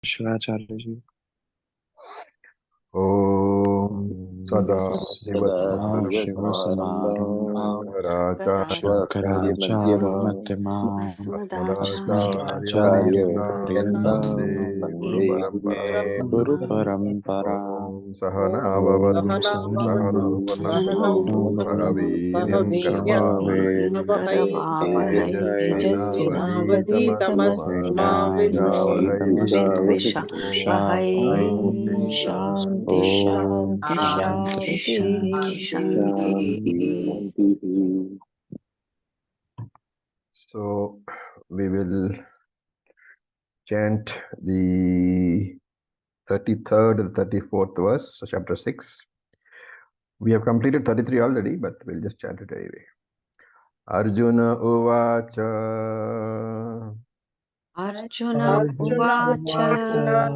Acharya ji. Om Sadashivasamarambam Shankaracharya Shankaracharya Madhvacharya Madhvacharya Vande Guru Vande Guru Parampara Om Sahana Om Bhavatu Sahana Sahanavatu Bhunaktu Saha Sahanavatu Veeryam Sahaveer Karavavahem Tejasvinavadhitamastु Tejasvinavadhitamastु Om Shanti, Om Shanti, Shanti Shanti. Shanti. So we will chant the 33rd and 34th verse, so chapter 6. We have completed 33 already, but we'll just chant it anyway. Arjuna Uvacha Arjuna Uvacha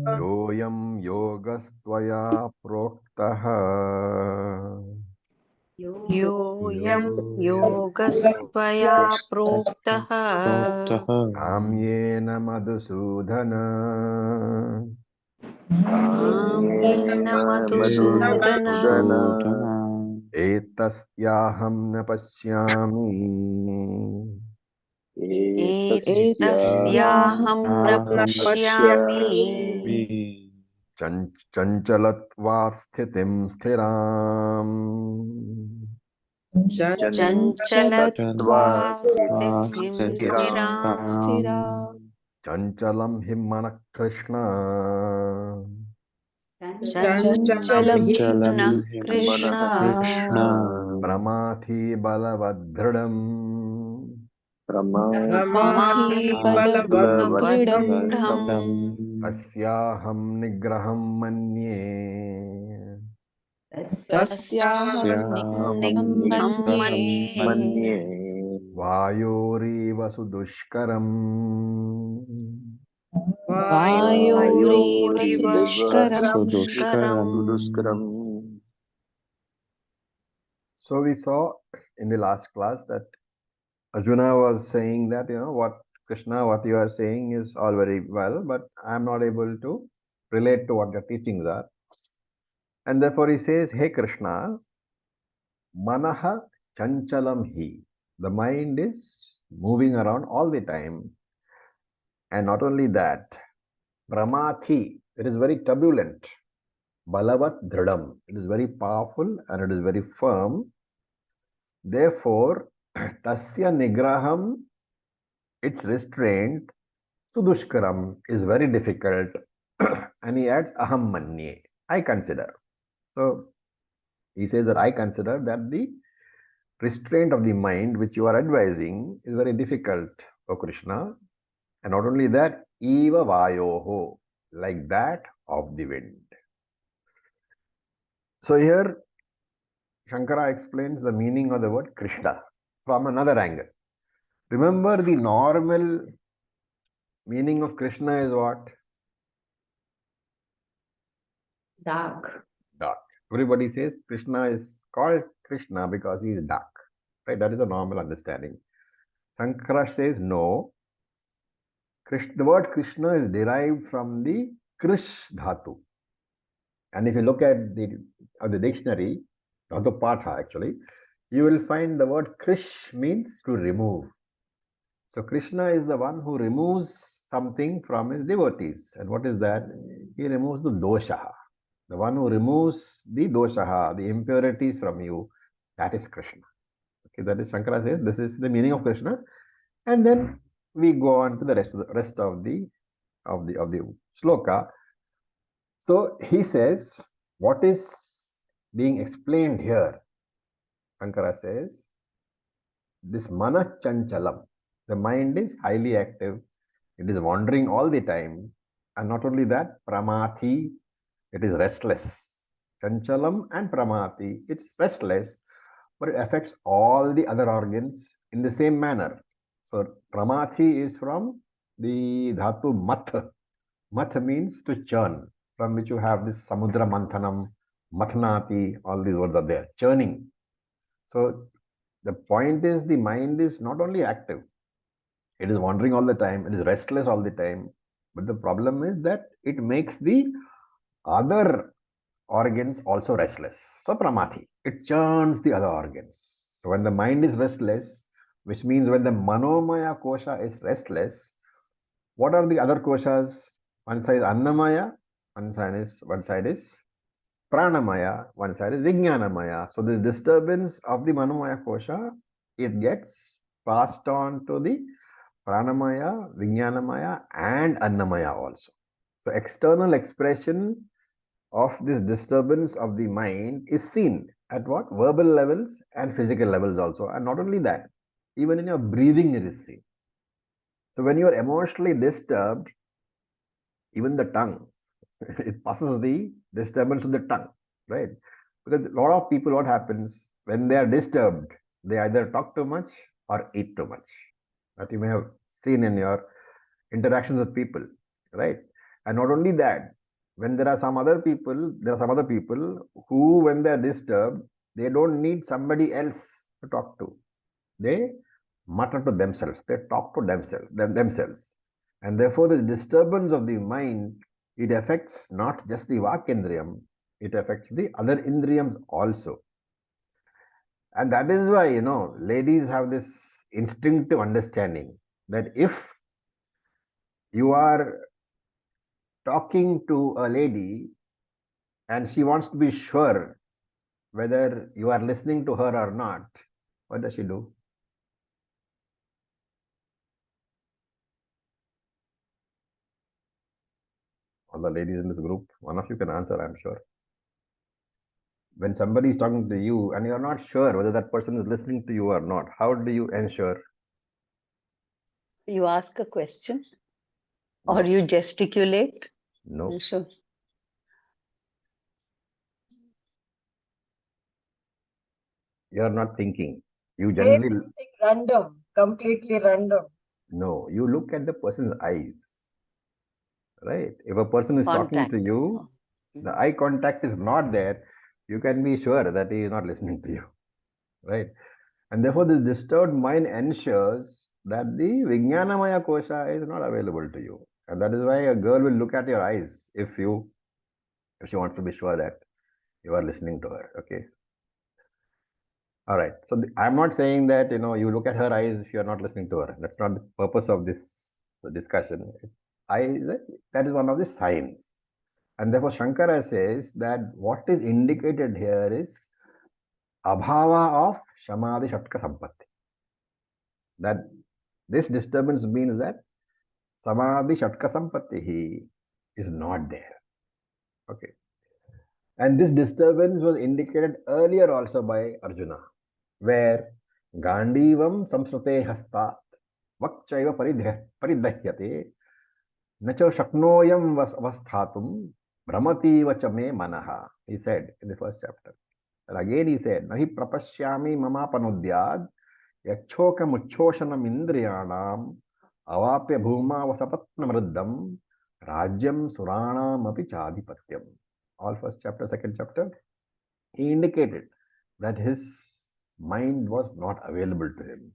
Yoyam Yogastvaya Proktaha Yoyam Yogastvaya Proktaha Samyena Madhusudhana Samyena Madhusudana Etasyaham na pashyami Etasyaham na pashyami Chanchalatvat sthitim sthiram Chanchalatva sthitiim sthiram Chanchalam himana Krishna Chanchalam himna Chanchalam Krishna Krishna Pramathi balavadhridam Pramathi balavadridam Asyaham nigraham manye Tasyaham nigraham manye Vayoriva sudushkaram Vayoriva Sudushkaram. dushkaram. So we saw in the last class that Arjuna was saying that, what Krishna, what you are saying is all very well, but I am not able to relate to what your teachings are. And therefore he says, hey Krishna, manaha chanchalam hi. The mind is moving around all the time. And not only that, pramathi, it is very turbulent. Balavat dhridam, it is very powerful and it is very firm. Therefore, tasya nigraham, its restraint, sudushkaram, is very difficult. And he adds aham manye, I consider. So he says that I consider that the restraint of the mind which you are advising is very difficult, O Krishna. And not only that, eva vayoho, like that of the wind. So here Shankara explains the meaning of the word Krishna from another angle. Remember, the normal meaning of Krishna is what? Dark. Dark. Everybody says Krishna is called Krishna because he is dark. Right? That is the normal understanding. Shankara says no. The word Krishna is derived from the Krish dhatu. And if you look at the dictionary, dhatu patha actually, you will find the word Krish means to remove. So Krishna is the one who removes something from his devotees. And what is that? He removes the dosha. The one who removes the dosha, the impurities from you, that is Krishna. Okay, that is Shankara says this is the meaning of Krishna. And then we go on to the rest of the sloka. So he says, what is being explained here? Shankara says, this mana chanchalam, the mind is highly active, it is wandering all the time, and not only that, pramathi, it is restless. Chanchalam and pramati, it's restless, but it affects all the other organs in the same manner. So pramathi is from the dhatu math. Math means to churn, from which you have this samudra manthanam, mathnati, all these words are there, churning. So the point is the mind is not only active, it is wandering all the time, it is restless all the time, But the problem is that it makes the other organs also restless. So pramati, it churns the other organs. So when the mind is restless, which means when the manomaya kosha is restless, what are the other koshas? One side is annamaya, one side is pranamaya, one side is vijnanamaya. So this disturbance of the manomaya kosha, it gets passed on to the pranamaya, vijnanamaya and annamaya also. So external expression of this disturbance of the mind is seen at what? Verbal levels and physical levels also. And not only that, even in your breathing it is seen. So when you are emotionally disturbed, even the tongue, it passes the disturbance to the tongue, right? Because a lot of people, what happens when they are disturbed, they either talk too much or eat too much. That you may have seen in your interactions with people, right? And not only that, when there are some other people who, when they are disturbed, they don't need somebody else to talk to. They mutter to themselves, they talk to themselves. And therefore, the disturbance of the mind, it affects not just the vakendriyam, it affects the other indriyams also. And that is why, ladies have this instinctive understanding that if you are talking to a lady and she wants to be sure whether you are listening to her or not, what does she do? All the ladies in this group, one of you can answer, I'm sure. When somebody is talking to you and you're not sure whether that person is listening to you or not, how do you ensure? You ask a question or you gesticulate? No. Sure. You're not thinking. You generally... Random, completely random. No, you look at the person's eyes, right? If a person is talking to you, the eye contact is not there, you can be sure that he is not listening to you, right? And therefore, this disturbed mind ensures that the Vijnanamaya kosha is not available to you. And that is why a girl will look at your eyes if she wants to be sure that you are listening to her, okay? All right. So I'm not saying that, you look at her eyes if you're not listening to her. That's not the purpose of this discussion. That is one of the signs. And therefore, Shankara says that what is indicated here is abhava of Shamadhi Shatka Sampatti. That this disturbance means that Samadhi Shatka Sampatti is not there. Okay. And this disturbance was indicated earlier also by Arjuna, where Gandivam Samsrute Hastat Vakchaiva Paridahyate Nacha Shaknoyam Avasthatum Brahmati Vachame Manaha, he said in the first chapter. And again he said, Nahi Prapashyami Mama Panudyad Yachoka Muchoshanam Indriyanam Avapya Bhuma Vasapatna Mriddam Rajyam Suranam Api Chadipatyam. All first chapter, second chapter, he indicated that his mind was not available to him.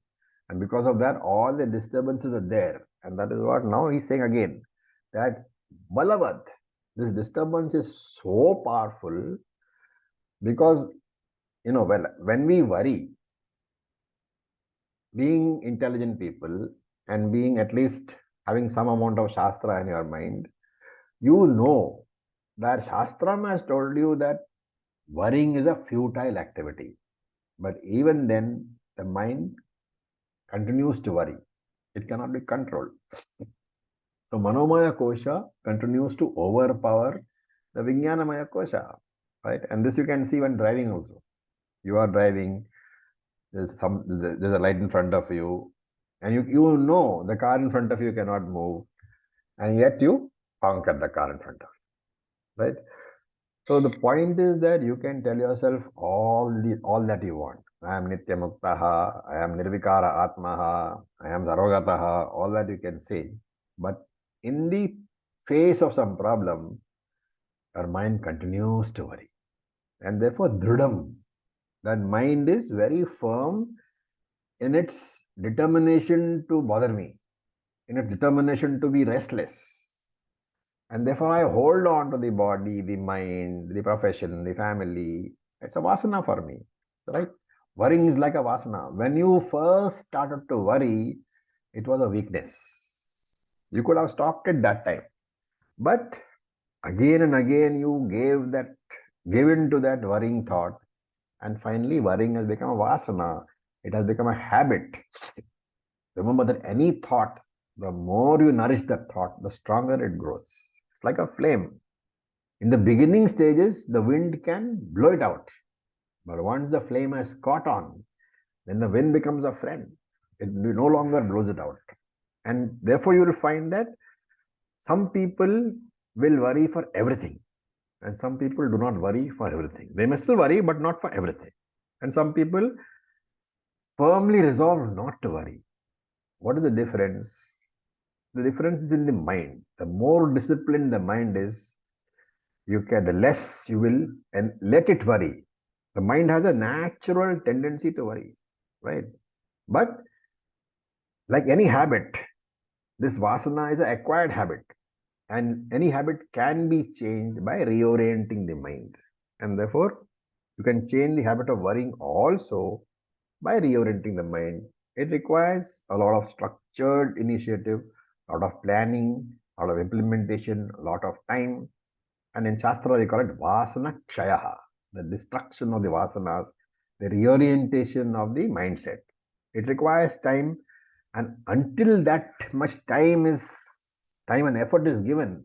And because of that, all the disturbances are there. And that is what now he's saying again, that Balavat, this disturbance is so powerful because, when we worry, being intelligent people and being at least having some amount of Shastra in your mind, you know that Shastram has told you that worrying is a futile activity. But even then, the mind continues to worry. It cannot be controlled. So Manomaya Kosha continues to overpower the Vijnanamaya Kosha, right? And this you can see when driving also. You are driving, there's a light in front of you, and you know the car in front of you cannot move, and yet you honk at the car in front of you, right? So the point is that you can tell yourself all that you want. I am Nitya Muktaha, I am Nirvikara Atmaha, I am Sarvagataha, all that you can say. But in the face of some problem, your mind continues to worry. And therefore, Dhrudam, that mind is very firm in its determination to bother me, in its determination to be restless. And therefore I hold on to the body, the mind, the profession, the family. It's a vasana for me, right? Worrying is like a vasana. When you first started to worry, it was a weakness. You could have stopped it that time. But again and again you gave in to that worrying thought, and finally worrying has become a vasana. It has become a habit. Remember that any thought, the more you nourish that thought, the stronger it grows. It's like a flame. In the beginning stages, the wind can blow it out. But once the flame has caught on, then the wind becomes a friend. It no longer blows it out. And therefore you will find that some people will worry for everything. And some people do not worry for everything. They may still worry, but not for everything. And some people firmly resolve not to worry. What is the difference? The difference is in the mind. The more disciplined the mind is, the less you will and let it worry. The mind has a natural tendency to worry, right? But like any habit, this vasana is an acquired habit. And any habit can be changed by reorienting the mind. And therefore, you can change the habit of worrying also by reorienting the mind. It requires a lot of structured initiative, a lot of planning, a lot of implementation, a lot of time. And in Shastra, they call it vasana kshayaha, the destruction of the vasanas, the reorientation of the mindset. It requires time, and until that much time and effort is given,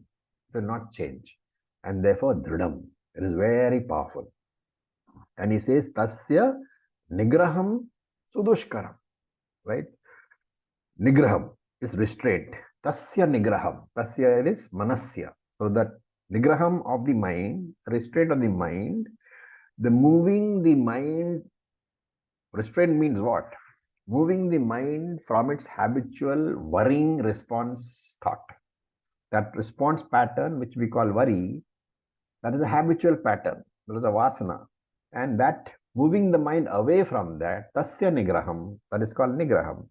it will not change. And therefore, dridam, it is very powerful. And he says, tasya nigraham sudushkaram, right? Nigraham is restraint. Tasya nigraham. Tasya is manasya. So that nigraham of the mind, restraint of the mind, the moving the mind, restraint means what? Moving the mind from its habitual worrying response thought. That response pattern, which we call worry, that is a habitual pattern. That is a vasana. And that moving the mind away from that, tasya nigraham, that is called nigraham.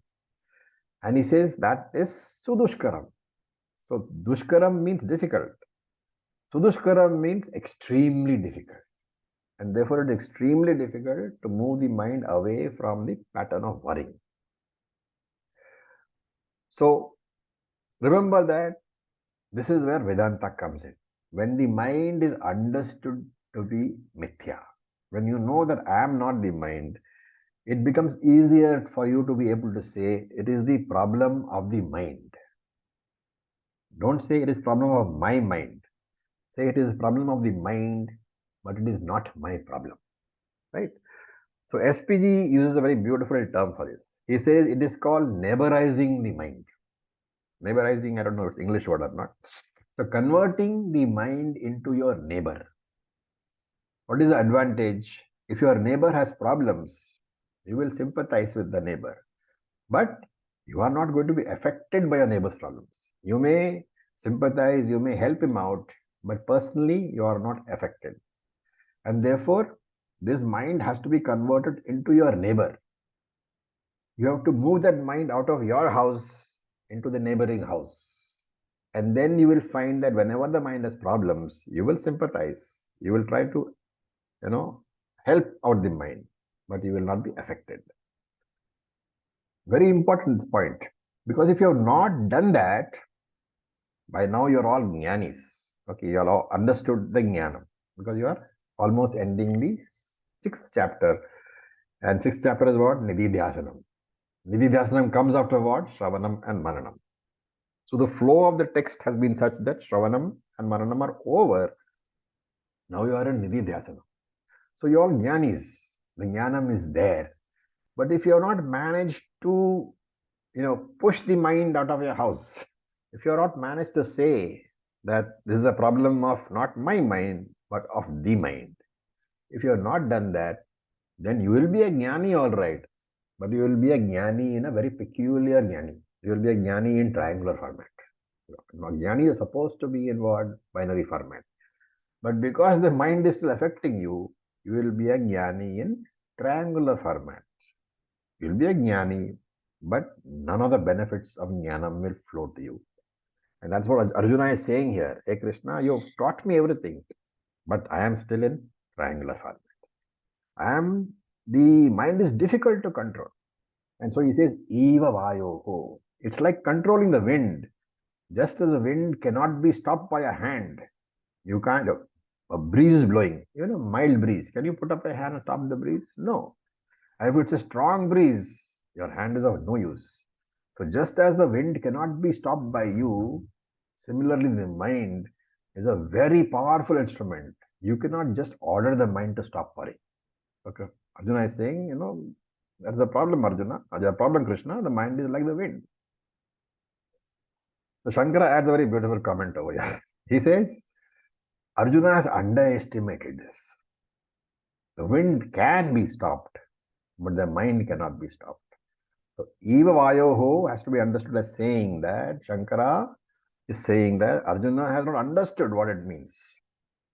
And he says that is sudushkaram. So dushkaram means difficult. Sudushkaram means extremely difficult. And therefore it is extremely difficult to move the mind away from the pattern of worrying. So remember that this is where Vedanta comes in. When the mind is understood to be mithya, when you know that I am not the mind, it becomes easier for you to be able to say it is the problem of the mind. Don't say it is problem of my mind. Say it is problem of the mind, but it is not my problem. Right? So SPG uses a very beautiful term for this. He says it is called neighborizing the mind. Neighborizing, I don't know if it's English word or not. So converting the mind into your neighbor. What is the advantage? If your neighbor has problems, you will sympathize with the neighbor. But you are not going to be affected by your neighbor's problems. You may sympathize, you may help him out, but personally you are not affected. And therefore, this mind has to be converted into your neighbor. You have to move that mind out of your house into the neighboring house. And then you will find that whenever the mind has problems, you will sympathize. You will try to, help out the mind, but you will not be affected. Very important point. Because if you have not done that, by now you're all jnanis. Okay, you all understood the jnana. Because you are almost ending the 6th chapter. And 6th chapter is what? Nididhyasanam. Nididhyasanam comes after what? Shravanam and Mananam. So the flow of the text has been such that Shravanam and Mananam are over. Now you are in Nididhyasanam. So you all jnanis. The jnanam is there. But if you have not managed to, push the mind out of your house, if you have not managed to say that this is a problem of not my mind, but of the mind, if you have not done that, then you will be a jnani, all right. But you will be a jnani in a very peculiar jnani. You will be a jnani in triangular format. Now, jnani is supposed to be in what? Binary format. But because the mind is still affecting you, you will be a jnani in triangular format. You will be a jnani, but none of the benefits of jnanam will flow to you. And that's what Arjuna is saying here. Hey Krishna, you've taught me everything, but I am still in triangular format. The mind is difficult to control. And so he says, Eva Vayoho. It's like controlling the wind. Just as the wind cannot be stopped by a hand, you can't. A breeze is blowing, mild breeze. Can you put up a hand and stop the breeze? No. And if it's a strong breeze, your hand is of no use. So just as the wind cannot be stopped by you, similarly the mind is a very powerful instrument. You cannot just order the mind to stop worrying. Okay. Arjuna is saying, that's the problem, Arjuna. That's the problem, Krishna. The mind is like the wind. So Shankara adds a very beautiful comment over here. He says, Arjuna has underestimated this. The wind can be stopped, but the mind cannot be stopped. So, Eva Vayoho has to be understood as saying that Shankara is saying that Arjuna has not understood what it means.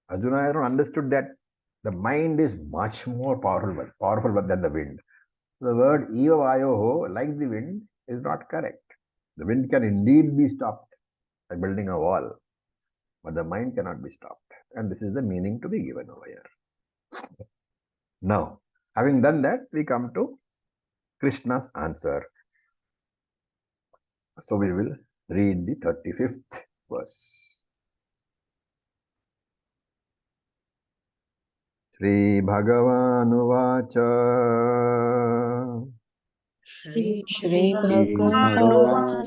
Arjuna has not understood that the mind is much more powerful than the wind. The word Eva Vayoho, like the wind, is not correct. The wind can indeed be stopped by building a wall, but the mind cannot be stopped. And this is the meaning to be given over here. Now, having done that, we come to Krishna's answer. So we will read the 35th verse. Shri Bhagavan Vacha Shri Bhagavan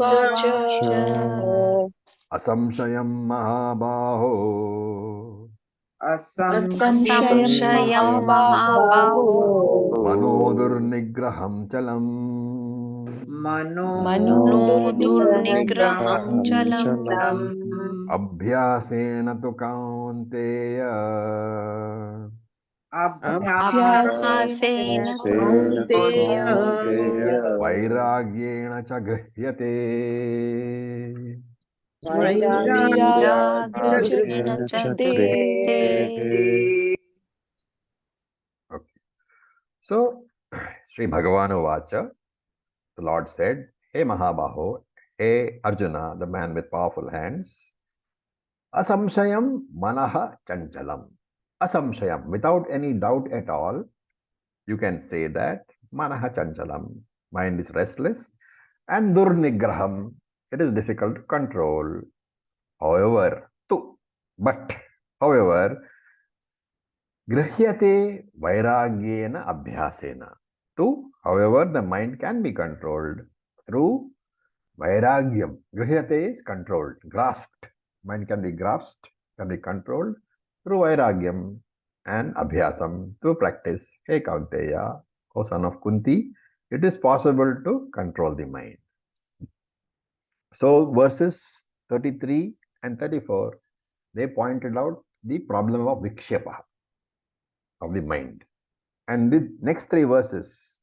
Asamshayam Mahabaho Samshayam Mahabaho Manodurnigraham Chalam Manodurnigraham Chalam Abhyasena tu Kaunteya Abhyasena Kaunteya Vairagyena cha grihyate. Vairagyena Chate. Okay. So, Sri Bhagavan Vacha, the Lord said, Hey Mahabaho, hey Arjuna, the man with powerful hands, Asamshayam Manaha Chanchalam. Asamshayam, without any doubt at all, you can say that Manaha Chanchalam, mind is restless, and Durnigraham, it is difficult to control. However, Grihyate Vairagyena Abhyasena. However, the mind can be controlled through Vairagyam. Grihyate is controlled, grasped. Mind can be grasped, can be controlled through Vairagyam and Abhyasam, through practice. Hey Kaunteya, O son of Kunti, it is possible to control the mind. So verses 33 and 34, they pointed out the problem of Vikshepa, of the mind. And the next three verses,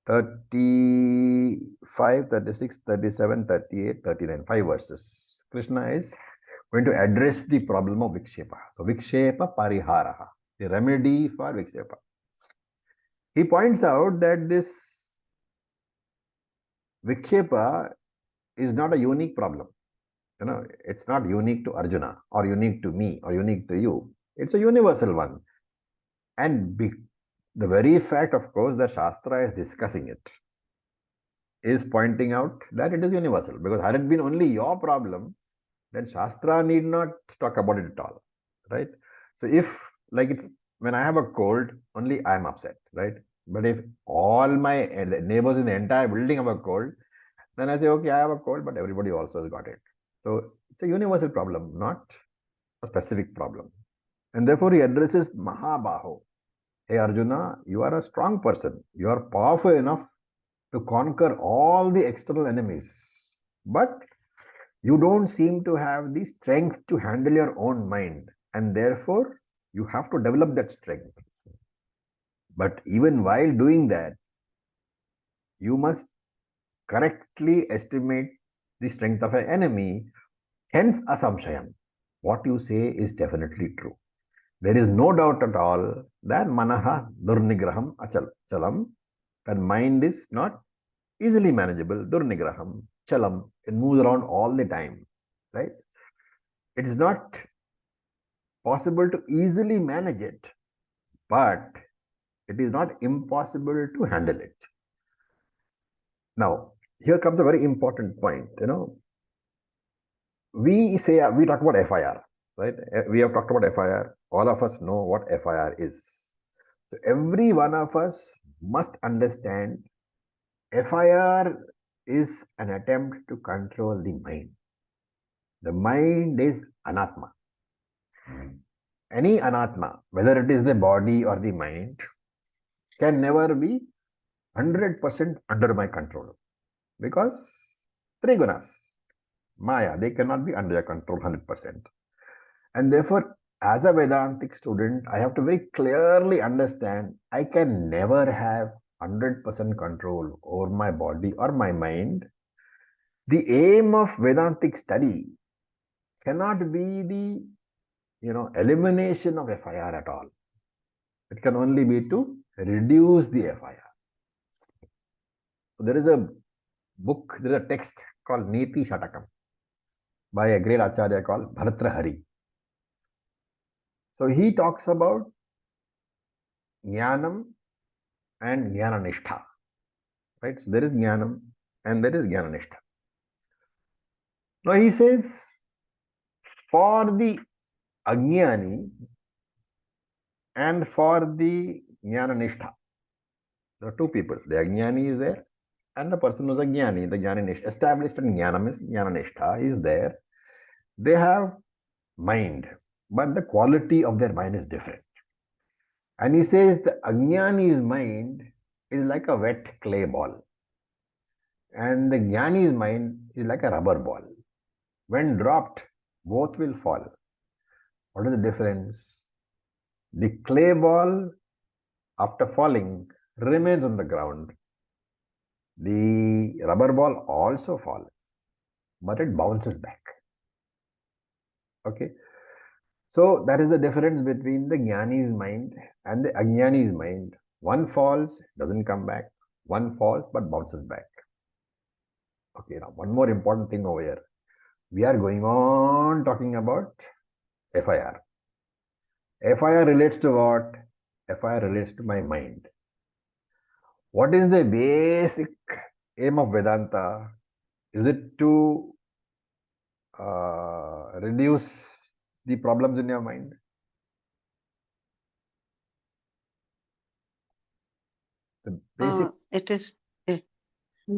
35, 36, 37, 38, 39, 5 verses, Krishna is going to address the problem of Vikshepa. So Vikshepa Pariharaha, the remedy for Vikshepa. He points out that this Vikshepa is not a unique problem. It's not unique to Arjuna or unique to me or unique to you. It's a universal one. And the very fact, of course, that Shastra is discussing it is pointing out that it is universal. Because had it been only your problem, then Shastra need not talk about it at all, right? So if, when I have a cold, only I am upset, right? But if all my neighbors in the entire building have a cold, then I say, okay, I have a cold, but everybody also has got it. So it's a universal problem, not a specific problem. And therefore he addresses Mahabaho. Hey Arjuna, you are a strong person. You are powerful enough to conquer all the external enemies. But you don't seem to have the strength to handle your own mind. And therefore, you have to develop that strength. But even while doing that, you must correctly estimate the strength of an enemy. Hence, asamshayam. What you say is definitely true. There is no doubt at all that manaha durnigraham chalam, that mind is not easily manageable, durnigraham. chalam, it moves around all the time, right? It is not possible to easily manage it, but it is not impossible to handle it. Now, here comes a very important point. We talk about FIR, right? We have talked about FIR. All of us know what FIR is. So every one of us must understand FIR is an attempt to control the mind. The mind is anatma. Any anatma, whether it is the body or the mind, can never be 100% under my control, because three gunas, Maya, they cannot be under your control 100%. And therefore, as a Vedantic student, I have to very clearly understand I can never have 100% control over my body or my mind. The aim of Vedantic study cannot be the elimination of FIR at all. It can only be to reduce the FIR. So there is a book, there is a text called Niti Shatakam by a great Acharya called Bhartrahari. So he talks about Jnanam and Jnananishtha. Right? So there is Jnanam and there is Jnananishtha. Now he says, for the Ajnani and for the Jnananishtha, there are two people. The Ajnani is there and the person who is a Jnani, the Jnananishtha, established in Jnanam is Jnananishtha, is there. They have mind, but the quality of their mind is different. And he says the Ajnani's mind is like a wet clay ball, and the Jnani's mind is like a rubber ball. When dropped, both will fall. What is the difference? The clay ball, after falling, remains on the ground. The rubber ball also falls, but it bounces back. Okay. So that is the difference between the Jnani's mind and the Ajnani's mind. One falls, doesn't come back. One falls, but bounces back. Okay, now one more important thing over here. We are going on talking about FIR. FIR relates to what? FIR relates to my mind. What is the basic aim of Vedanta? Is it to reduce the problems in your mind? The basic.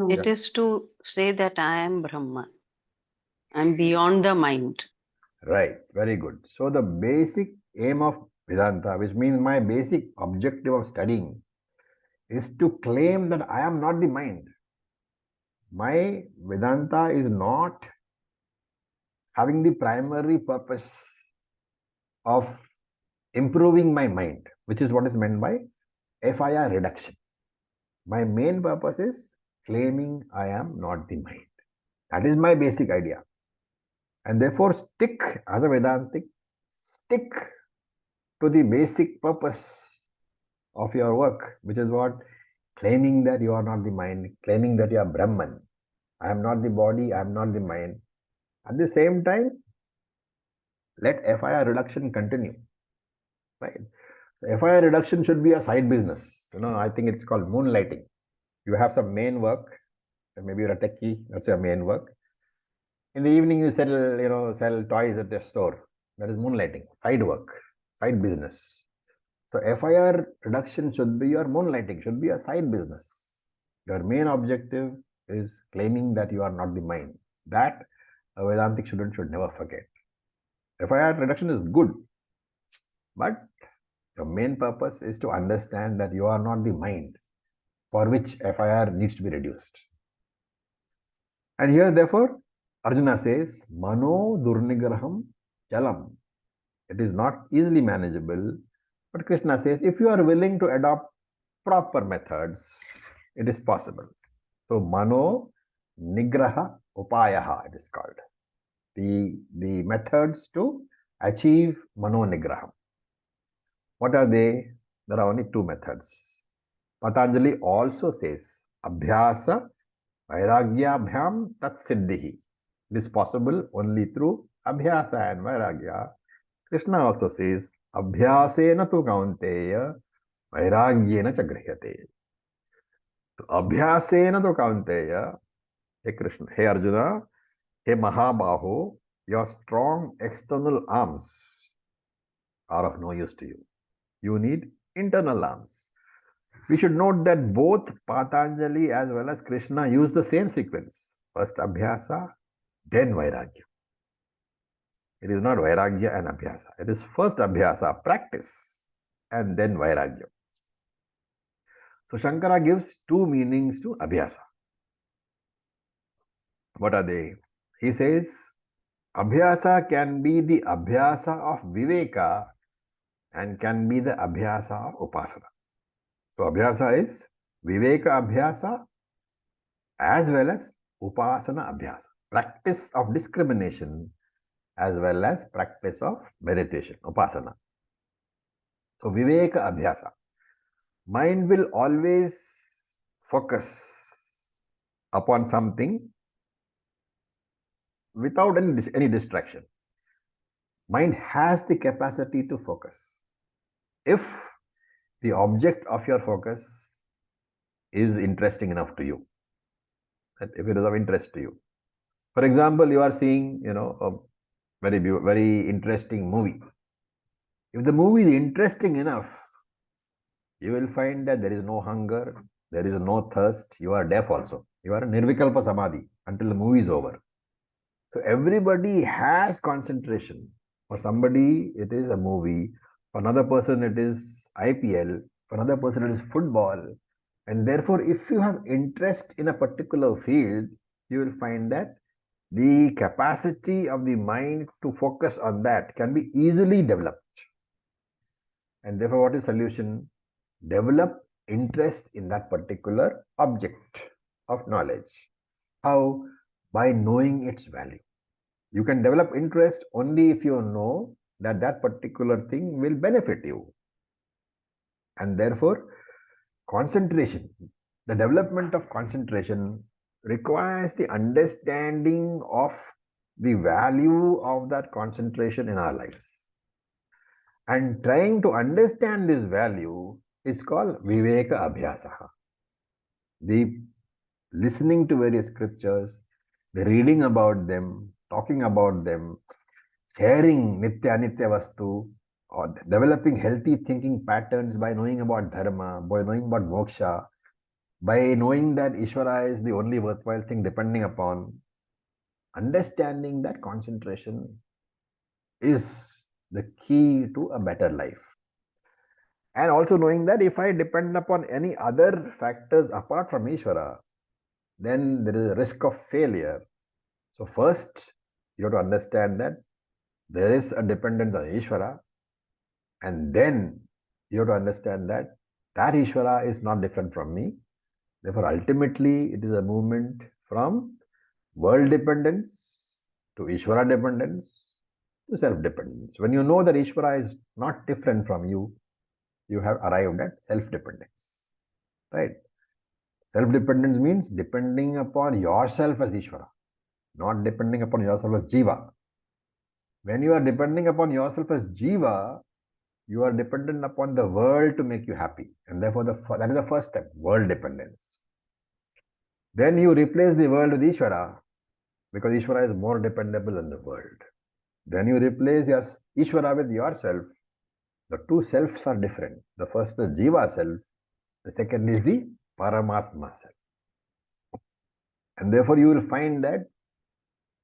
It is to say that I am Brahman. I'm beyond the mind. Right, very good. So the basic aim of Vedanta, which means my basic objective of studying, is to claim that I am not the mind. My Vedanta is not having the primary purpose of improving my mind, which is what is meant by FIR reduction. My main purpose is claiming I am not the mind. That is my basic idea. And therefore, stick as a Vedantic, stick to the basic purpose of your work, which is what? Claiming that you are not the mind, claiming that you are Brahman. I am not the body, I am not the mind. At the same time, let FIR reduction continue. Right? FIR reduction should be a side business. I think it's called moonlighting. You have some main work, maybe you're a techie, that's your main work. In the evening, you sell toys at the store. That is moonlighting, side work, side business. So FIR reduction should be your moonlighting, should be a side business. Your main objective is claiming that you are not the mind. That a Vedantic student should never forget. FIR reduction is good, but your main purpose is to understand that you are not the mind, for which FIR needs to be reduced. And here, therefore, Arjuna says, Mano Durnigraham Chalam. It is not easily manageable. But Krishna says, if you are willing to adopt proper methods, it is possible. So, Mano Nigraha Upayaha, it is called. The methods to achieve Mano Nigraham. What are they? There are only two methods. Patanjali also says, Abhyasa Vairagyabhyam tat siddhihi. It is possible only through abhyasa and vairagya. Krishna also says, abhyasena tu kaunteya, vairagyena cha grihyate. So, abhyasena tu kaunteya, hey Krishna, hey Arjuna, hey Mahabaho, your strong external arms are of no use to you. You need internal arms. We should note that both Patanjali as well as Krishna use the same sequence. First Abhyasa, then Vairagya. It is not Vairagya and Abhyasa. It is first Abhyasa, practice, and then Vairagya. So Shankara gives two meanings to Abhyasa. What are they? He says, Abhyasa can be the Abhyasa of Viveka and can be the Abhyasa of Upasana. So Abhyasa is Viveka Abhyasa as well as Upasana Abhyasa. Practice of discrimination as well as practice of meditation, Upasana. So Viveka Abhyasa. Mind will always focus upon something without any distraction. Mind has the capacity to focus. If the object of your focus is interesting enough to you, and if it is of interest to you. For example, you are seeing, a very interesting movie. If the movie is interesting enough, you will find that there is no hunger, there is no thirst, you are deaf also. You are a nirvikalpa samadhi until the movie is over. So everybody has concentration. For somebody, it is a movie. For another person, it is IPL. For another person, it is football. And therefore, if you have interest in a particular field, you will find that the capacity of the mind to focus on that can be easily developed. And therefore, what is solution? Develop interest in that particular object of knowledge. How? By knowing its value. You can develop interest only if you know that that particular thing will benefit you. And therefore, concentration, the development of concentration requires the understanding of the value of that concentration in our lives. And trying to understand this value is called Viveka Abhyasaha. The listening to various scriptures, the reading about them, talking about them, sharing Nitya Nitya Vastu, or developing healthy thinking patterns by knowing about Dharma, by knowing about Moksha, by knowing that Ishvara is the only worthwhile thing depending upon, understanding that concentration is the key to a better life. And also knowing that if I depend upon any other factors apart from Ishvara, then there is a risk of failure. So first, you have to understand that there is a dependence on Ishvara, and then you have to understand that that Ishvara is not different from me. Therefore, ultimately, it is a movement from world dependence to Ishvara dependence to self-dependence. When you know that Ishvara is not different from you, you have arrived at self-dependence, right? Self-dependence means depending upon yourself as Ishvara, not depending upon yourself as Jiva. When you are depending upon yourself as Jiva, you are dependent upon the world to make you happy. And therefore, that is the first step, world dependence. Then you replace the world with Ishvara, because Ishvara is more dependable than the world. Then you replace your Ishvara with yourself. The two selves are different. The first is the Jiva self, the second is the Paramatma self. And therefore, you will find that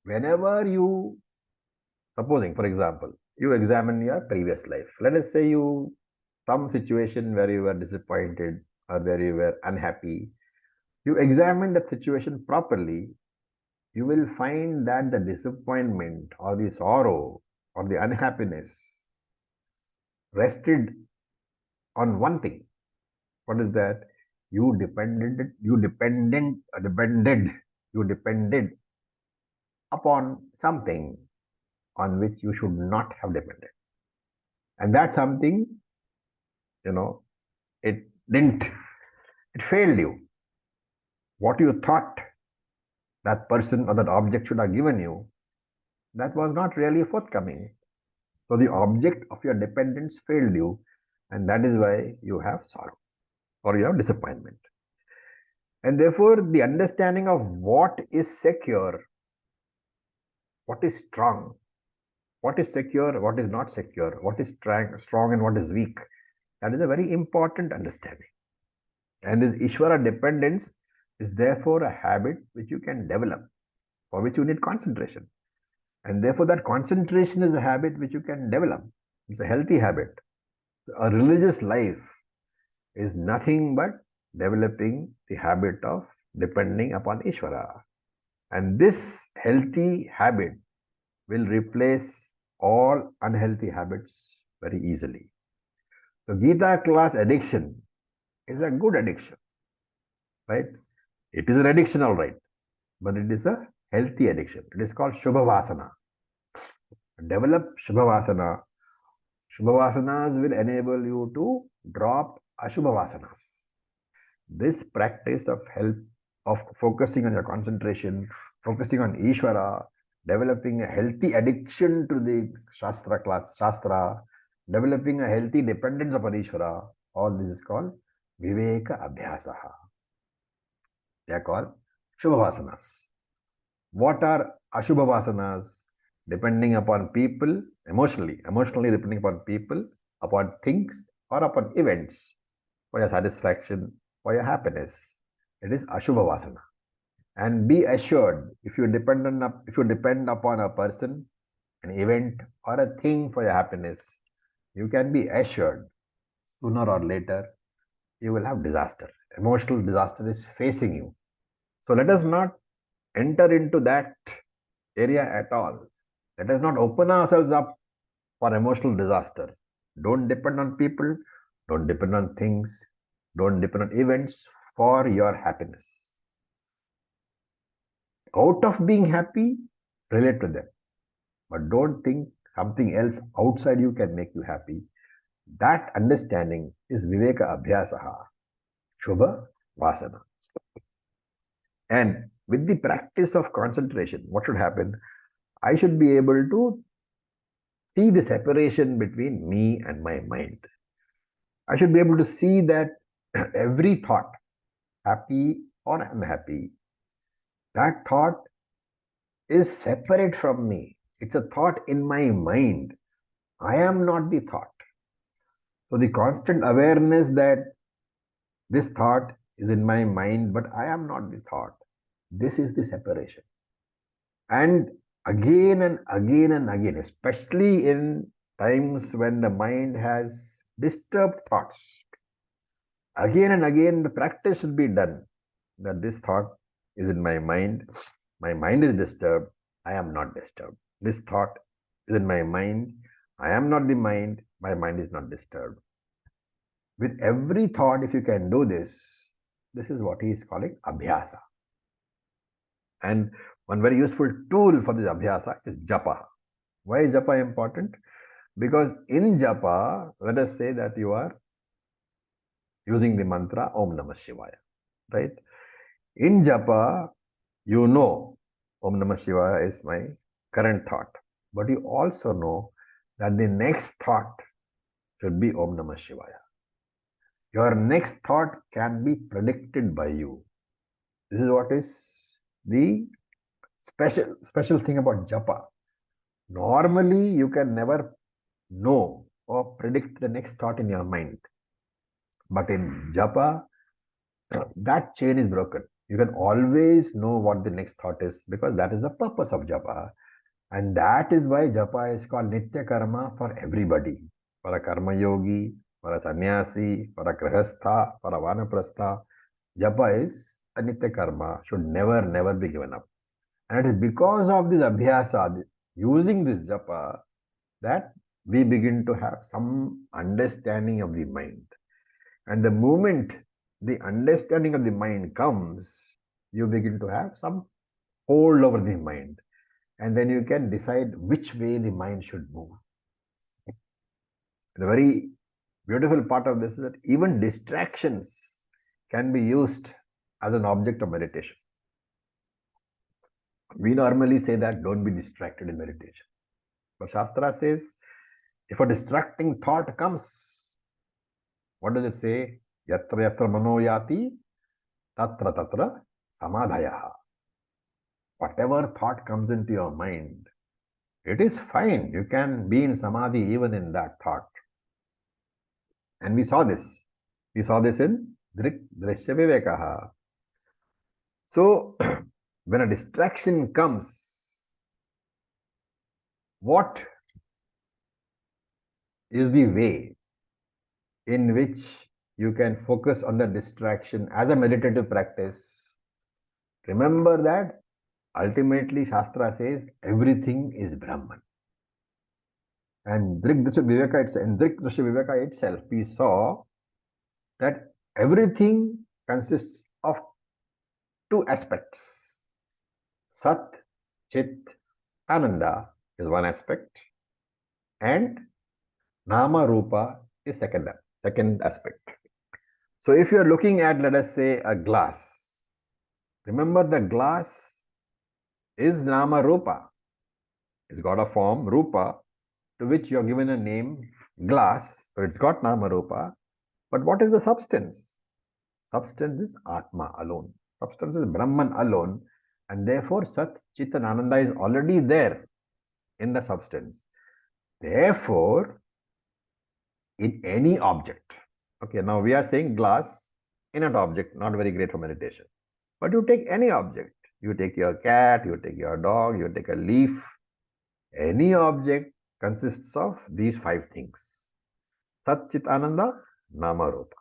whenever you, supposing, for example, you examine your previous life. Let us say some situation where you were disappointed or where you were unhappy. You examine that situation properly, you will find that the disappointment or the sorrow or the unhappiness rested on one thing. What is that? You depended upon something on which you should not have depended. And that something, it failed you. What you thought that person or that object should have given you, that was not really forthcoming. So the object of your dependence failed you, and that is why you have sorrow or you have disappointment. And therefore, the understanding of what is secure, what is strong, what is secure, what is not secure, what is strong and what is weak, that is a very important understanding. And this Ishvara dependence is therefore a habit which you can develop, for which you need concentration. And therefore, that concentration is a habit which you can develop. It's a healthy habit. A religious life is nothing but developing the habit of depending upon Ishvara. And this healthy habit will replace all unhealthy habits very easily. So Gita class addiction is a good addiction, right? It is an addiction, all right, but it is a healthy addiction. It is called Shubhavasana. Develop Shubhavasana. Shubhavasanas will enable you to drop Ashubhavasanas. This practice of focusing on your concentration, focusing on Ishvara, developing a healthy addiction to the Shastra, developing a healthy dependence upon Ishvara, all this is called Viveka Abhyasaha. They are called Shubhavasanas. What are Ashubhavasanas? Depending upon people, emotionally depending upon people, upon things, or upon events for your satisfaction, for your happiness. It is Ashubhavasana. And be assured, if you depend upon a person, an event, or a thing for your happiness, you can be assured sooner or later you will have disaster. Emotional disaster is facing you. So let us not enter into that area at all. Let us not open ourselves up for emotional disaster. Don't depend on people, don't depend on things, don't depend on events for your happiness. Out of being happy, relate to them. But don't think something else outside you can make you happy. That understanding is Viveka Abhyasaha, Shubha Vasana. And with the practice of concentration, what should happen? I should be able to see the separation between me and my mind. I should be able to see that every thought, happy or unhappy, that thought is separate from me. It's a thought in my mind. I am not the thought. So the constant awareness that this thought is in my mind, but I am not the thought. This is the separation. And again and again and again, especially in times when the mind has disturbed thoughts, again and again the practice should be done that this thought is in my mind is disturbed, I am not disturbed. This thought is in my mind, I am not the mind, my mind is not disturbed. With every thought, if you can do this, this is what he is calling Abhyasa. And one very useful tool for this Abhyasa is Japa. Why is Japa important? Because in Japa, let us say that you are using the mantra Om Namah Shivaya, right? In Japa, you know Om Namah Shivaya is my current thought, but you also know that the next thought should be Om Namah Shivaya. Your next thought can be predicted by you. This is what is the special thing about Japa. Normally, you can never know or predict the next thought in your mind. But in Japa, that chain is broken. You can always know what the next thought is because that is the purpose of Japa. And that is why Japa is called Nitya Karma for everybody. For a Karma Yogi, for a Sannyasi, for a Grihastha, for a Vanaprastha. Japa is a Nitya Karma, should never be given up. And it is because of this Abhyasa, using this Japa, that we begin to have some understanding of the mind. And the moment the understanding of the mind comes, you begin to have some hold over the mind. And then you can decide which way the mind should move. The very beautiful part of this is that even distractions can be used as an object of meditation. We normally say that don't be distracted in meditation. But Shastra says, if a distracting thought comes, what does it say? Yatra yatra mano yati, tatra tatra samadhayaha. Whatever thought comes into your mind, it is fine. You can be in samadhi even in that thought. And we saw this. We saw this in Drishya Vivekaha. So, when a distraction comes, what is the way in which you can focus on the distraction as a meditative practice? Remember that ultimately Shastra says everything is Brahman. And in Drishya Viveka itself, we saw that everything consists of two aspects. Sat, Chit, Ananda is one aspect, and Nama Rupa is second aspect. So if you are looking at, let us say, a glass, remember the glass is Nama Rupa. It's got a form, Rupa, to which you are given a name, glass, so it's got Nama Rupa. But what is the substance? Substance is Atma alone. Substance is Brahman alone, and therefore Sat, Chit and Ananda is already there in the substance. Therefore, in any object, okay, now we are saying glass, inert object, not very great for meditation. But you take any object, you take your cat, you take your dog, you take a leaf, any object consists of these five things. Sat, Chit, Ananda, Nama, Rupa.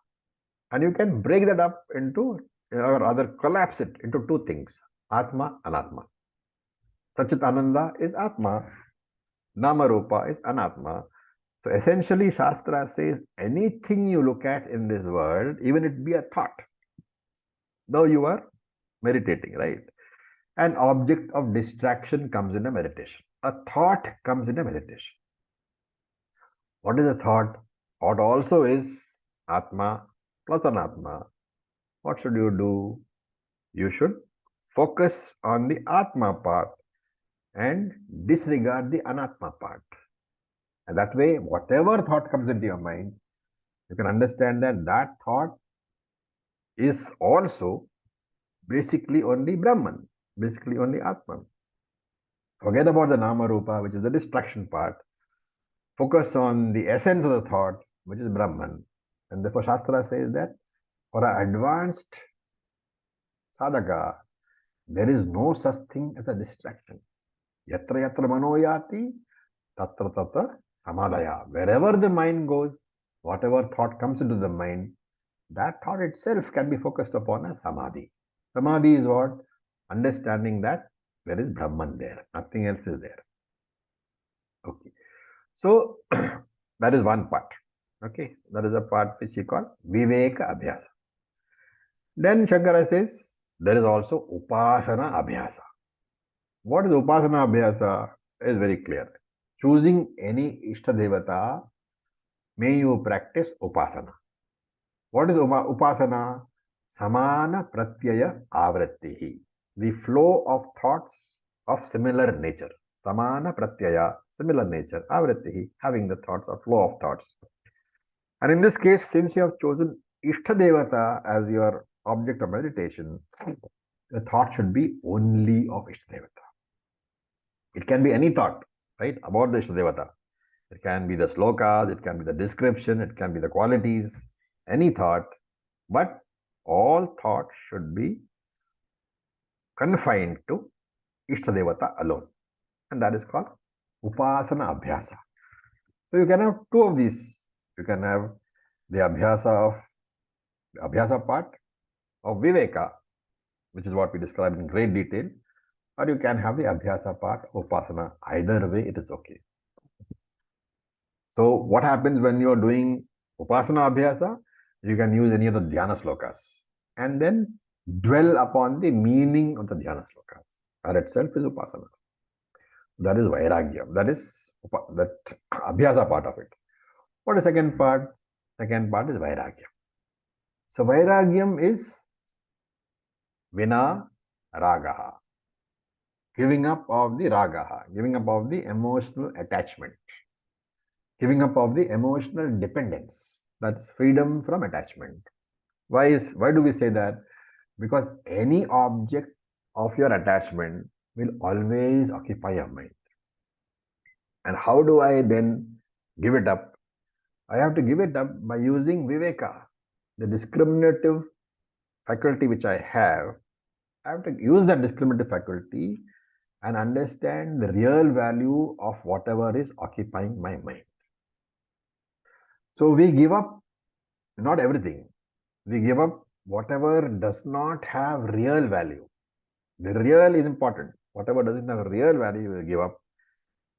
And you can break that up into, or rather collapse it into two things, Atma, Anatma. Satchit Ananda is Atma, Nama Rupa is Anatma. So essentially Shastra says anything you look at in this world, even it be a thought, though you are meditating, right? An object of distraction comes in a meditation. A thought comes in a meditation. What is a thought? Thought also is Atma plus Anatma. What should you do? You should focus on the Atma part and disregard the Anatma part. And that way, whatever thought comes into your mind, you can understand that that thought is also basically only Brahman, basically only Atman. Forget about the Nama Rupa, which is the distraction part. Focus on the essence of the thought, which is Brahman. And therefore, Shastra says that for an advanced sadhaka, there is no such thing as a distraction. Yatra yatra mano yati, tatra tatra samadhaya. Wherever the mind goes, whatever thought comes into the mind, that thought itself can be focused upon as samadhi. Samadhi is what? Understanding that there is Brahman there, nothing else is there. Okay. So, that is one part. Okay. That is a part which he called Viveka Abhyasa. Then Shankara says, there is also Upasana Abhyasa. What is Upasana Abhyasa? Is very clear. Choosing any Ishtadevata, may you practice Upasana. What is Upasana? Samana Pratyaya Avrattihi. The flow of thoughts of similar nature. Samana Pratyaya, similar nature. Avrattihi, having the thoughts or flow of thoughts. And in this case, since you have chosen Ishtadevata as your object of meditation, the thought should be only of Ishtadevata. It can be any thought, right, about the Ishtadevata. It can be the slokas, it can be the description, it can be the qualities, any thought, but all thought should be confined to Ishtadevata alone. And that is called Upasana Abhyasa. So you can have two of these. You can have the Abhyasa part of Viveka, which is what we described in great detail, or you can have the Abhyasa part of Upasana. Either way, it is okay. So what happens when you are doing Upasana Abhyasa? You can use any of the Dhyana slokas and then dwell upon the meaning of the Dhyana slokas. That itself is Upasana. That is Vairagya. That is that Abhyasa part of it. What is the second part? Second part is Vairagya. So Vairagyam is Vina Ragaha. giving up of the ragaha, giving up of the emotional attachment, giving up of the emotional dependence. That's freedom from attachment. Why do we say that? Because any object of your attachment will always occupy your mind. And how do I then give it up? I have to give it up by using viveka, the discriminative faculty which I have. I have to use that discriminative faculty and understand the real value of whatever is occupying my mind. So we give up not everything. We give up whatever does not have real value. The real is important. Whatever doesn't have real value, we give up.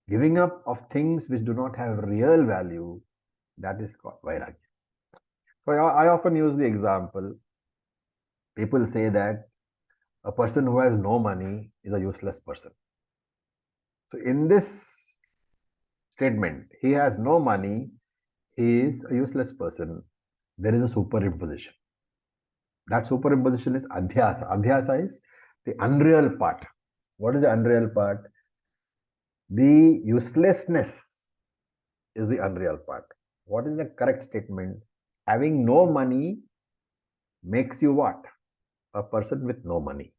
Giving up of things which do not have real value, that is called vairagya. So I often use the example. People say that a person who has no money is a useless person. So in this statement, he has no money, he is a useless person. There is a superimposition. That superimposition is adhyasa. Adhyasa is the unreal part. What is the unreal part? The uselessness is the unreal part. What is the correct statement? Having no money makes you what? A person with no money.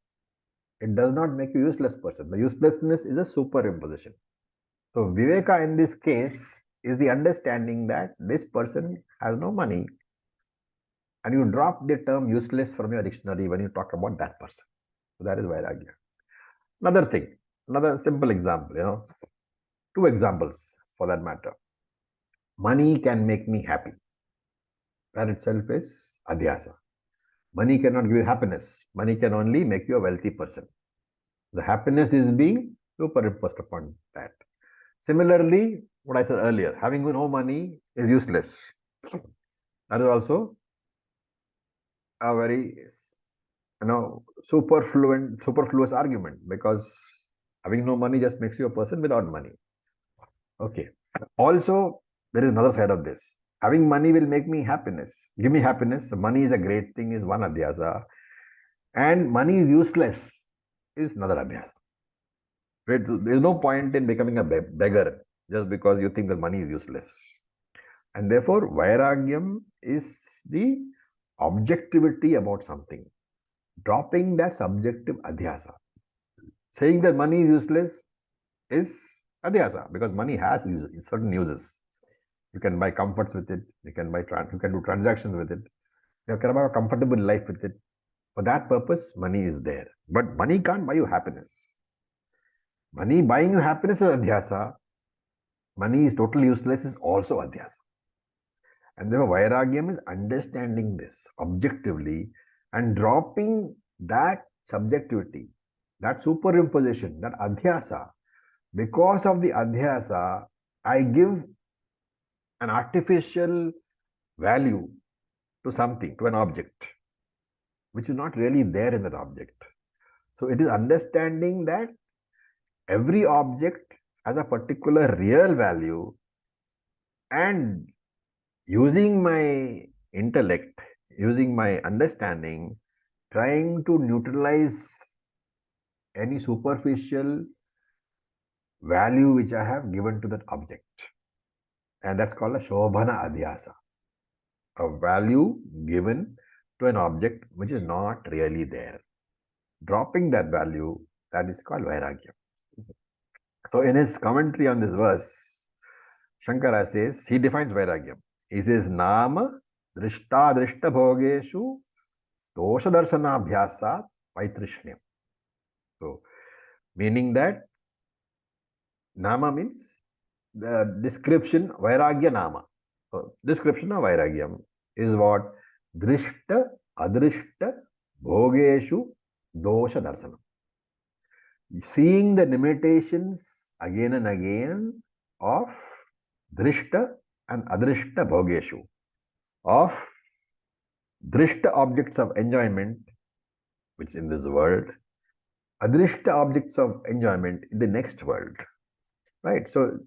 It does not make you a useless person. The uselessness is a superimposition. So Viveka in this case is the understanding that this person has no money, and you drop the term useless from your dictionary when you talk about that person. So that is Vairagya. Another thing, another simple example, two examples for that matter. Money can make me happy. That itself is adhyasa. Money cannot give you happiness. Money can only make you a wealthy person. The happiness is being superimposed upon that. Similarly, what I said earlier, having no money is useless. That is also a very superfluous argument, because having no money just makes you a person without money. Okay. Also, there is another side of this. Having money will make me happiness. Give me happiness. So money is a great thing, is one adhyasa. And money is useless is another adhyasa. Right? So there is no point in becoming a beggar just because you think that money is useless. And therefore, vairagyam is the objectivity about something. Dropping that subjective adhyasa. Saying that money is useless is adhyasa, because money has certain uses. You can buy comforts with it. You can do transactions with it. You can have a comfortable life with it. For that purpose, money is there. But money can't buy you happiness. Money buying you happiness is adhyasa. Money is totally useless is also adhyasa. And therefore, vairagyam is understanding this objectively and dropping that subjectivity, that superimposition, that adhyasa. Because of the adhyasa, I give an artificial value to something, to an object, which is not really there in that object. So it is understanding that every object has a particular real value, and using my intellect, using my understanding, trying to neutralize any superficial value which I have given to that object. And that's called a shobhana adhyasa. A value given to an object which is not really there. Dropping that value, that is called vairagya. So in his commentary on this verse, Shankara says, he defines vairagyam. He says, nama drishta drishta bhogeshu dosha darsana abhyasat vaitrishniyam. So, meaning that nama means the description, vairagya nama. So, description of vairagyam is what? Drishta adrishta bhogeshu dosha darsana. Seeing the limitations again and again of drishta and adrishta bhogeshu, of drishta objects of enjoyment, which in this world, adrishta objects of enjoyment in the next world. Right? So,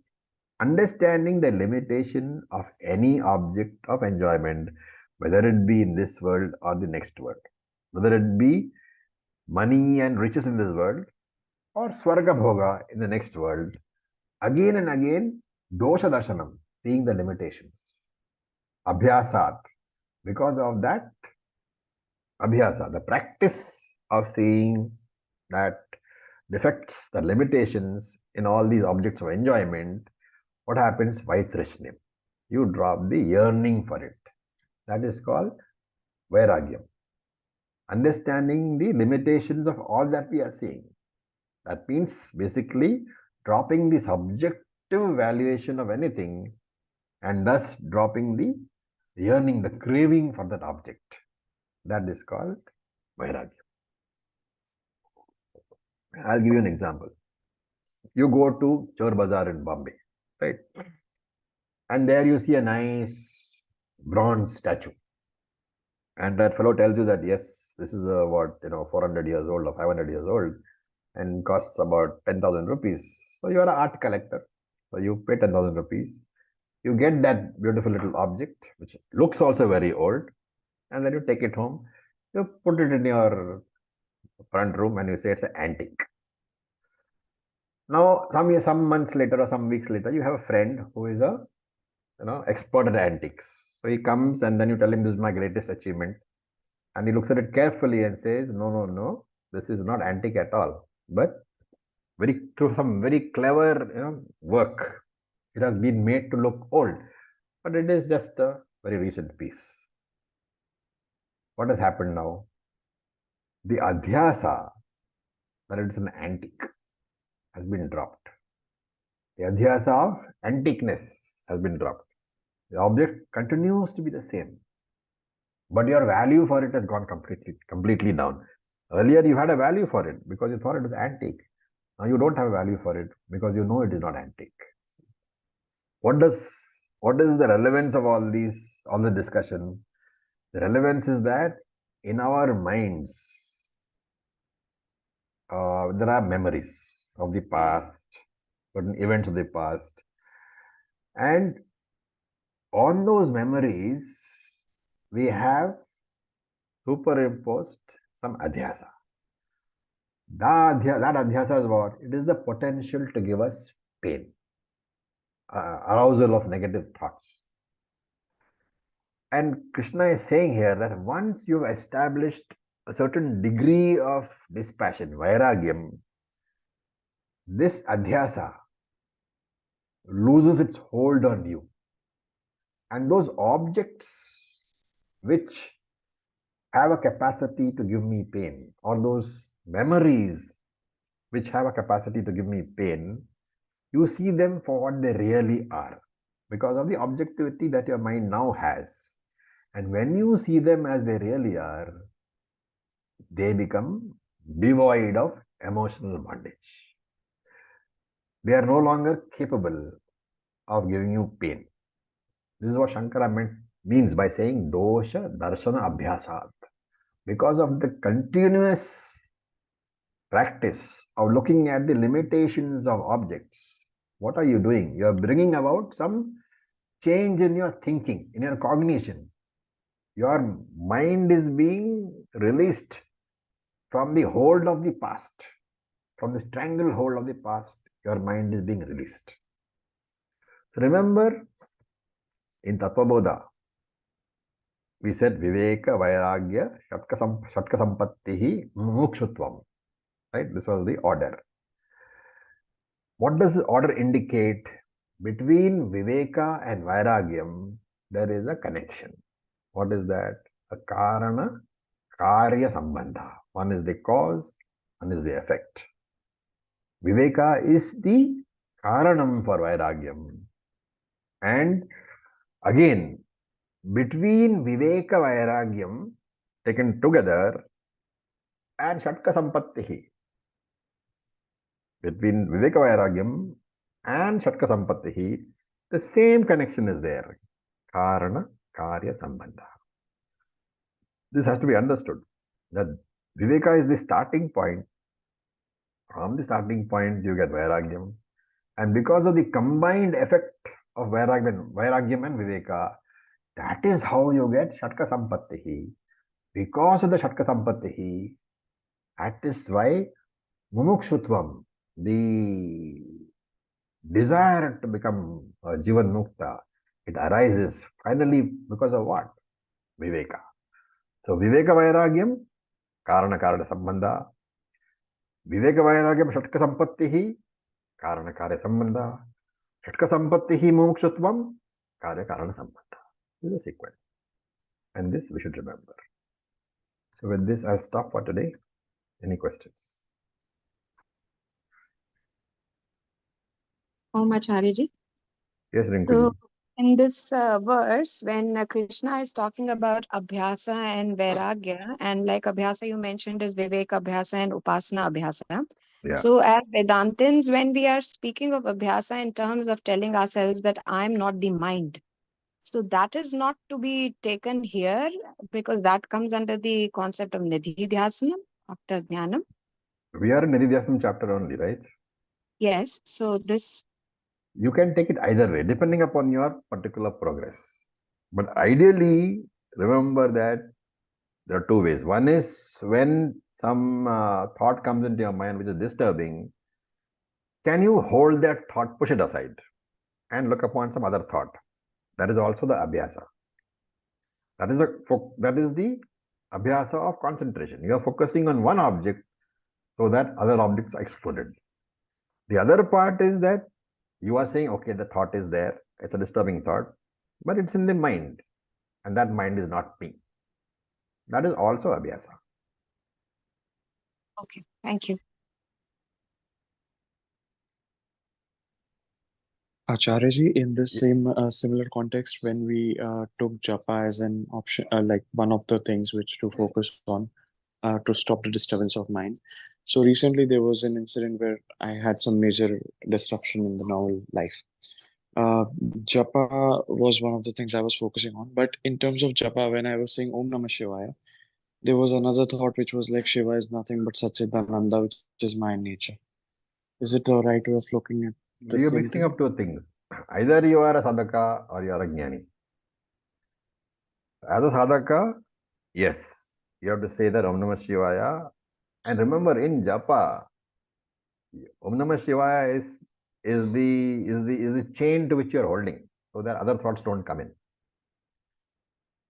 understanding the limitation of any object of enjoyment, whether it be in this world or the next world, whether it be money and riches in this world, or Swarga Bhoga in the next world. Again and again, Dosha Darshanam, seeing the limitations. Abhyasat, because of that abhyasa, the practice of seeing that defects, the limitations in all these objects of enjoyment, what happens? Vaitrishnim. You drop the yearning for it. That is called vairagyam. Understanding the limitations of all that we are seeing. That means basically dropping the subjective valuation of anything and thus dropping the yearning, the craving for that object. That is called vairagya. I'll give you an example. You go to Chor Bazaar in Bombay, right? And there you see a nice bronze statue. And that fellow tells you that, yes, this is a, 400 years old or 500 years old and costs about 10,000 rupees. So you are an art collector. So you pay 10,000 rupees. You get that beautiful little object, which looks also very old. And then you take it home. You put it in your front room and you say it's an antique. Now, some months later or some weeks later, you have a friend who is a expert at antiques. So he comes and then you tell him this is my greatest achievement. And he looks at it carefully and says, no, this is not antique at all. But through some very clever work, it has been made to look old. But it is just a very recent piece. What has happened now? The adhyasa, that it is an antique, has been dropped. The adhyasa of antiqueness has been dropped. The object continues to be the same, but your value for it has gone completely down. Earlier you had a value for it because you thought it was antique. Now you don't have a value for it because you know it is not antique. What is the relevance of all the discussion? The relevance is that in our minds, there are memories of the past, certain events of the past. And on those memories, we have superimposed some adhyasa. That adhyasa is what? It is the potential to give us pain, arousal of negative thoughts. And Krishna is saying here that once you've established a certain degree of dispassion, vairagyam, this adhyasa loses its hold on you. And those objects which have a capacity to give me pain, or those memories which have a capacity to give me pain, you see them for what they really are because of the objectivity that your mind now has. And when you see them as they really are, they become devoid of emotional bondage. They are no longer capable of giving you pain. This is what Shankara means by saying dosha darshana abhyasat. Because of the continuous practice of looking at the limitations of objects, what are you doing? You are bringing about some change in your thinking, in your cognition. Your mind is being released from the hold of the past, from the stranglehold of the past. Your mind is being released. So remember, in Tattvabodha, we said Viveka, Vairagya, Shatka Sampattihi, Mukshutvam. Right? This was the order. What does the order indicate? Between Viveka and Vairagyam, there is a connection. What is that? A Karana Karya Sambandha. One is the cause, one is the effect. Viveka is the Karanam for Vairagyam. And again, between Viveka Vairagyam taken together and Shatka Sampattihi, between Viveka Vairagyam and Shatka Sampattihi, the same connection is there. Karana Karya Sambandha. This has to be understood, that Viveka is the starting point. From the starting point, you get Vairagyam. And because of the combined effect of Vairagyam and Viveka, that is how you get Shatka Sampattihi. Because of the Shatka Sampattihi, that is why Mumukshutvam, the desire to become Jivan Mukta, it arises finally because of what? Viveka. So Viveka Vairagyam, Karana Karana Sambandha. Viveka Vairagyam Shatka Sampattihi, Karana Karya Sambandha. Shatka Sampattihi Mumukshutvam, Karya Karana Sambandha. This is a sequence. And this we should remember. So with this, I'll stop for today. Any questions? Acharya ji. Yes, Rinkuji. So, in this verse, when Krishna is talking about Abhyasa and Vairagya, and like Abhyasa you mentioned is Viveka Abhyasa and Upasana Abhyasa. Yeah. So, as Vedantins, when we are speaking of Abhyasa in terms of telling ourselves that I'm not the mind, so that is not to be taken here because that comes under the concept of Nidhi-dhyasanam after Jnanam. We are in Nididhyasana chapter only, right? Yes. So, this. You can take it either way, depending upon your particular progress. But ideally, remember that there are two ways. One is when some thought comes into your mind which is disturbing, can you hold that thought, push it aside, and look upon some other thought? That is also the abhyasa. That is the abhyasa of concentration. You are focusing on one object so that other objects are excluded. The other part is that you are saying, okay, the thought is there, it's a disturbing thought, but it's in the mind, and that mind is not me. That is also abhyasa. Okay, thank you. Acharya, in the same similar context, when we took japa as an option, like one of the things which to focus on to stop the disturbance of mind. So recently there was an incident where I had some major disruption in the normal life. Japa was one of the things I was focusing on. But in terms of japa, when I was saying Om Namah Shivaya, there was another thought which was like Shiva is nothing but Satchidananda, which is my nature. Is it the right way of looking at the You're same mixing thing? up two things. Either you are a sadhaka or you are a jnani. As a sadhaka, yes, you have to say that Om Namah Shivaya. And remember, in japa, Om Namah Shivaya is the chain to which you are holding, so that other thoughts don't come in.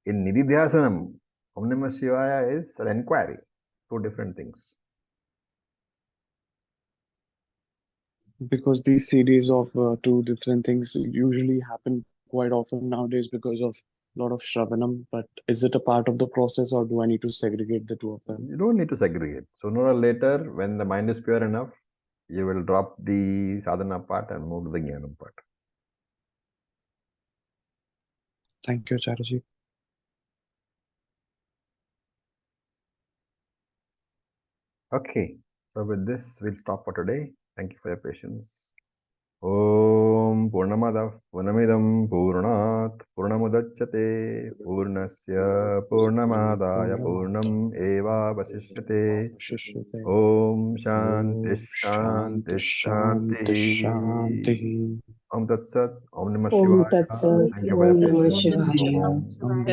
In Nididhyasanam, Om Namah Shivaya is an inquiry, two different things. Because these series of two different things usually happen quite often nowadays because of a lot of Shravanam, but is it a part of the process or do I need to segregate the two of them? You don't need to segregate. Sooner or later, when the mind is pure enough, you will drop the sadhana part and move to the jnanam part. Thank you, Acharya. Okay, so with this, we'll stop for today. Thank you for your patience. Om Purnamadav Purnamidam Purnat Purnamudachyate Purnasya Purnamadaya Purnam Eva Vasishyate. Om Shanti Shanti Shanti. Om Tat Sat. Om Namah Om Shivaya. Tat Sat. Thank you for your Om Namah patience. Shivaya. Om.